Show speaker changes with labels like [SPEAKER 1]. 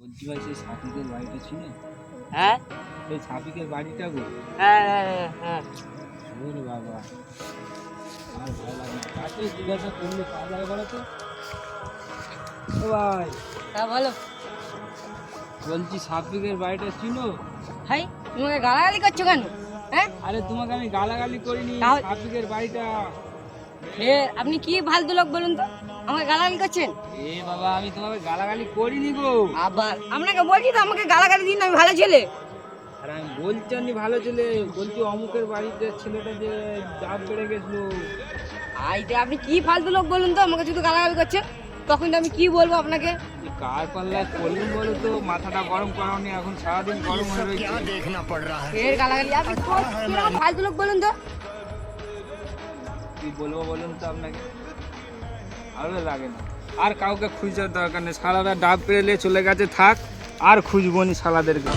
[SPEAKER 1] বলছি ভাই সেই ছাপিকের বাড়িটা ছিল?
[SPEAKER 2] হ্যাঁ
[SPEAKER 1] সেই ছাপিকের বাড়িটা গো?
[SPEAKER 2] হ্যাঁ হ্যাঁ হ্যাঁ
[SPEAKER 1] ওরে বাবা, আর ভালো লাগে না। কাকে জিজ্ঞাসা করলে পাওয়া যাবে বলো তো? ও ভাই,
[SPEAKER 2] হ্যাঁ বলো।
[SPEAKER 1] বলছি ছাপিকের বাড়িটা চিনো?
[SPEAKER 2] হাই, তোমাকে গালাগালি করছো কেন? হ্যাঁ
[SPEAKER 1] আরে তোমাকে আমি গালাগালি করিনি,
[SPEAKER 2] তাহলে-
[SPEAKER 1] ছাপিকের বাড়িটা।
[SPEAKER 2] আপনি কি ফালতু লোক বলুন তো, আমাকে গালাগালি করছেন?
[SPEAKER 1] এ বাবা, আমি তোমাকে গালাগালি করিনি গো।
[SPEAKER 2] আবার আপনাকে বলছি তো আমাকে গালাগালি দিন, আমি ভালো ছেলে।
[SPEAKER 1] আর আমি বলছি আমি ভালো ছেলে, বলছি অমুকের বাড়িতে ছেলেটা যে ডাব বেড়ে গেছিল।
[SPEAKER 2] আইতে আপনি কি ফালতু লোক বলুন তো, আমাকে শুধু গালাগালি করছেন, তখন তো আমি কি বলবো আপনাকে?
[SPEAKER 1] এ কার পাল্লায় পড়লুম বলো তো? মাথাটা গরম করাওনি, এখন সারাদিন গরম হয়ে রয়েছে।
[SPEAKER 2] ফের গালাগালি, আপনি কিরকম ফালতু লোক বলুন তো?
[SPEAKER 1] কি বলবো বলুন তো আপনাকে, ভালো লাগে না। আর কাউকে খুঁজার দরকার নেই, সারাটা ডাব পেরে চলে গেছে, থাক আর খুঁজবো নি সালাদেরকে।